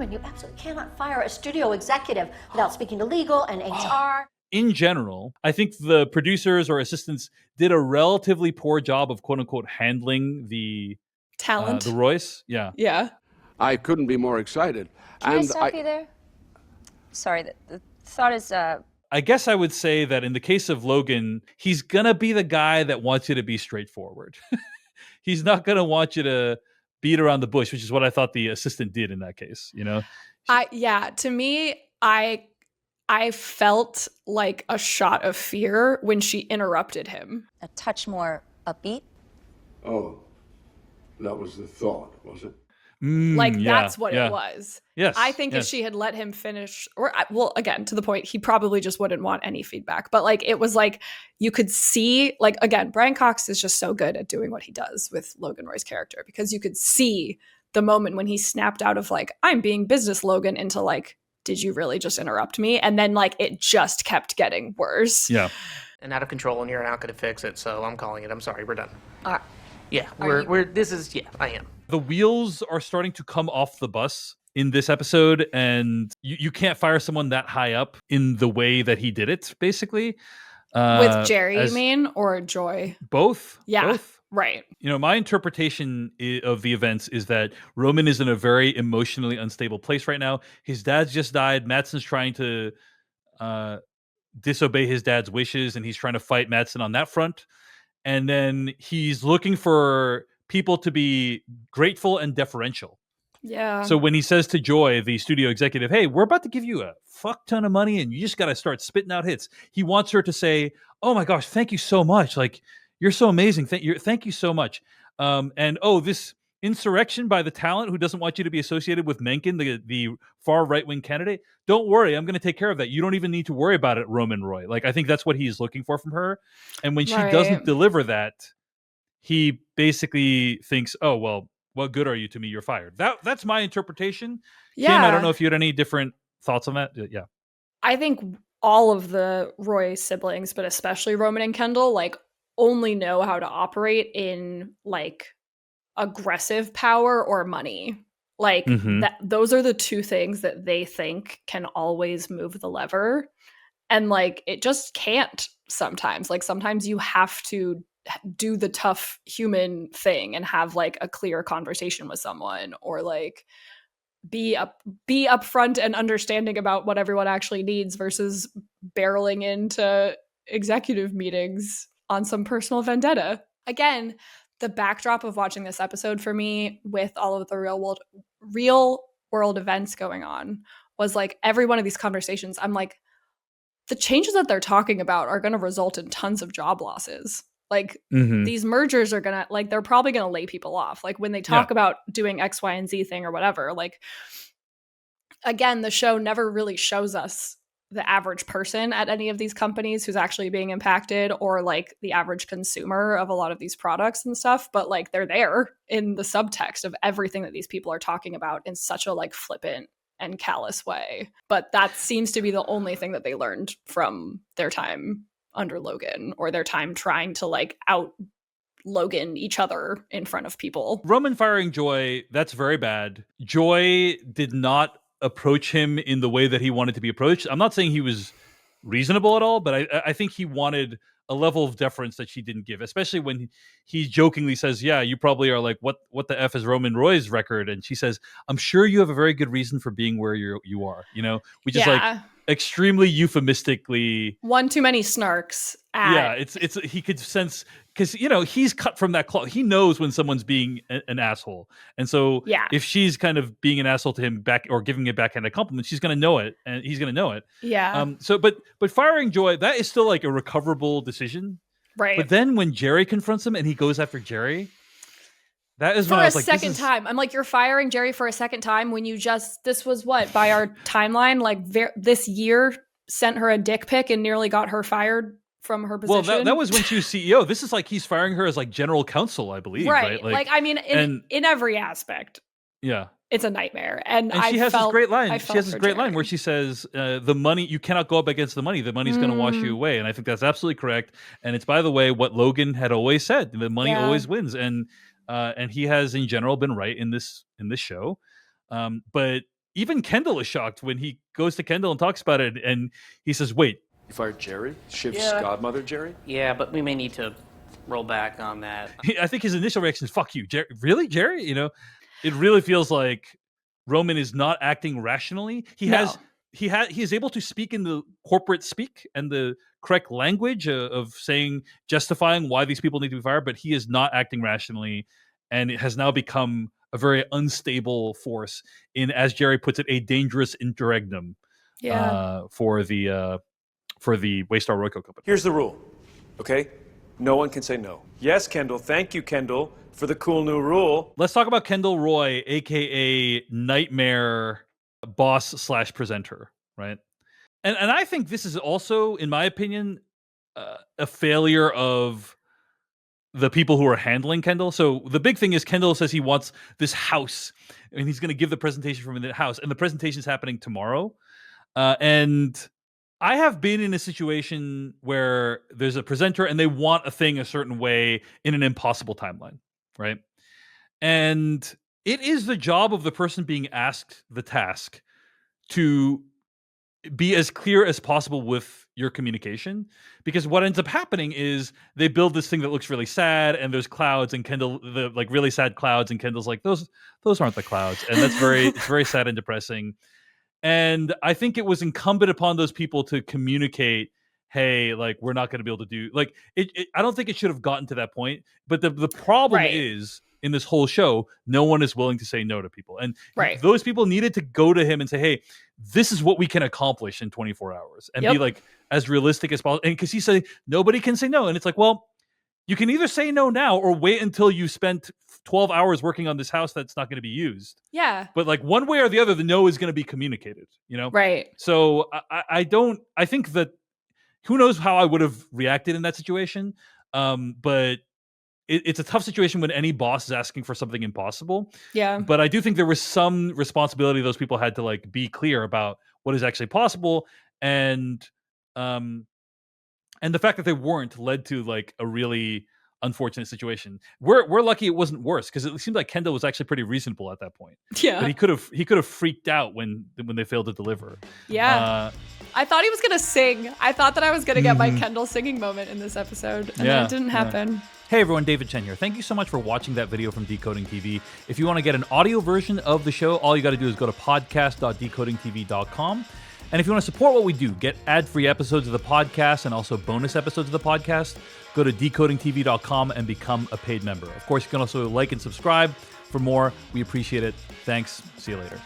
Roman, you absolutely cannot fire a studio executive without speaking to legal and HR. In general, I think the producers or assistants did a relatively poor job of quote unquote handling the talent. The Royce. Yeah. Yeah. I couldn't be more excited. Can I stop you there? Sorry, the thought is... I guess I would say that in the case of Logan, he's going to be the guy that wants you to be straightforward. He's not going to want you to beat around the bush, which is what I thought the assistant did in that case, you know? To me, I felt like a shot of fear when she interrupted him. A touch more upbeat? Oh, that was the thought, was it? That's what it was. Yes. I think if she had let him finish, again, to the point, he probably just wouldn't want any feedback. But like, it was like, you could see, like, again, Brian Cox is just so good at doing what he does with Logan Roy's character, because you could see the moment when he snapped out of like, I'm being business Logan, into like, did you really just interrupt me? And then like, it just kept getting worse. Yeah. And out of control, and you're not going to fix it. So I'm calling it. I'm sorry. We're done. Yeah, I am. The wheels are starting to come off the bus in this episode, and you can't fire someone that high up in the way that he did it, basically. With Jerry, you mean, or Joy? Both. Yeah. Both. Right. You know, my interpretation of the events is that Roman is in a very emotionally unstable place right now. His dad's just died. Madsen's trying to disobey his dad's wishes, and he's trying to fight Madsen on that front. And then he's looking for people to be grateful and deferential. Yeah. So when he says to Joy, the studio executive, hey, we're about to give you a fuck ton of money and you just got to start spitting out hits, he wants her to say, oh my gosh, thank you so much. Like, you're so amazing. Thank you so much. This insurrection by the talent who doesn't want you to be associated with Mencken, the far right-wing candidate. Don't worry, I'm going to take care of that. You don't even need to worry about it, Roman Roy. Like, I think that's what he's looking for from her. And when she doesn't deliver that, he basically thinks, oh, well, what good are you to me? You're fired. That's my interpretation. Yeah. Kim, I don't know if you had any different thoughts on that. Yeah. I think all of the Roy siblings, but especially Roman and Kendall, like, only know how to operate in like aggressive power or money. Like those are the two things that they think can always move the lever. And like, it just can't sometimes. Like, sometimes you have to do the tough human thing and have like a clear conversation with someone, or like be upfront and understanding about what everyone actually needs, versus barreling into executive meetings on some personal vendetta. Again, the backdrop of watching this episode for me, with all of the real world events going on, was like, every one of these conversations, I'm like, the changes that they're talking about are going to result in tons of job losses. Like, these mergers are going to, like, they're probably going to lay people off. Like, when they talk about doing X, Y, and Z thing or whatever, like, again, the show never really shows us the average person at any of these companies who's actually being impacted, or like the average consumer of a lot of these products and stuff. But like, they're there in the subtext of everything that these people are talking about in such a like flippant and callous way. But that seems to be the only thing that they learned from their time under Logan, or their time trying to like out Logan each other in front of people. Roman firing Joy, that's very bad. Joy did not approach him in the way that he wanted to be approached. I'm not saying he was reasonable at all, but I think he wanted a level of deference that she didn't give, especially when he jokingly says, yeah, you probably are like, what the F is Roman Roy's record? And she says, I'm sure you have a very good reason for being where you are, you know, which is like extremely euphemistically one too many snarks. It's he could sense, because you know he's cut from that cloth. He knows when someone's being an asshole, and so if she's kind of being an asshole to him back, or giving a backhanded compliment, she's going to know it, and he's going to know it. Yeah. But firing Joy, that is still like a recoverable decision, right? But then when Jerry confronts him and he goes after Jerry, that is for when I was like, second time. I'm like, you're firing Jerry for a second time when you just, this was what, by our timeline, like this year sent her a dick pic and nearly got her fired from her position. Well, that was when she was CEO. This is like he's firing her as like general counsel, I believe. Right. Like I mean, in every aspect. Yeah. It's a nightmare. And she has this great line. She has this great line where she says, the money, you cannot go up against the money. The money's going to wash you away. And I think that's absolutely correct. And it's, by the way, what Logan had always said. The money always wins. And he has in general been right in this show. But even Kendall is shocked when he goes to Kendall and talks about it, and he says, "Wait, You fired Jerry? Shiv's Yeah. godmother, Jerry? Yeah, but we may need to roll back on that. I think his initial reaction is "fuck you, Jerry." Really, Jerry? You know, it really feels like Roman is not acting rationally. He is able to speak in the corporate speak and the correct language of saying, justifying why these people need to be fired, but he is not acting rationally, and it has now become a very unstable force in, as Jerry puts it, a dangerous interregnum for the Waystar Royco company. Here's the rule, okay? No one can say no. Yes, Kendall. Thank you, Kendall, for the cool new rule. Let's talk about Kendall Roy, aka Nightmare boss / presenter, right? And I think this is also, in my opinion, a failure of the people who are handling Kendall. So the big thing is Kendall says he wants this house, and he's going to give the presentation from the house, and the presentation is happening tomorrow. And I have been in a situation where there's a presenter and they want a thing a certain way in an impossible timeline, right? And it is the job of the person being asked the task to be as clear as possible with your communication, because what ends up happening is they build this thing that looks really sad, and there's clouds, and Kendall, the like really sad clouds, and Kendall's like, those aren't the clouds, and that's it's very sad and depressing. And I think it was incumbent upon those people to communicate, hey, like, we're not going to be able to do like it. I don't think it should have gotten to that point. But the problem is, in this whole show, no one is willing to say no to people. And those people needed to go to him and say, hey, this is what we can accomplish in 24 hours and be like as realistic as possible. And because he said nobody can say no. And it's like, well, you can either say no now or wait until you spent 12 hours working on this house that's not going to be used. Yeah. But like one way or the other, the no is going to be communicated, you know? Right. So I think that who knows how I would have reacted in that situation. But it's a tough situation when any boss is asking for something impossible. Yeah. But I do think there was some responsibility those people had to like be clear about what is actually possible. And the fact that they weren't led to like a really unfortunate situation. We're lucky it wasn't worse, because it seemed like Kendall was actually pretty reasonable at that point. Yeah. But he could have freaked out when they failed to deliver. Yeah. I thought he was gonna sing. I thought that I was gonna get my Kendall singing moment in this episode, and then it didn't happen. Yeah. Hey everyone, David Chen here. Thank you so much for watching that video from Decoding TV. If you want to get an audio version of the show, all you got to do is go to podcast.decodingtv.com. And if you want to support what we do, get ad-free episodes of the podcast and also bonus episodes of the podcast, go to decodingtv.com and become a paid member. Of course, you can also like and subscribe for more. We appreciate it. Thanks. See you later.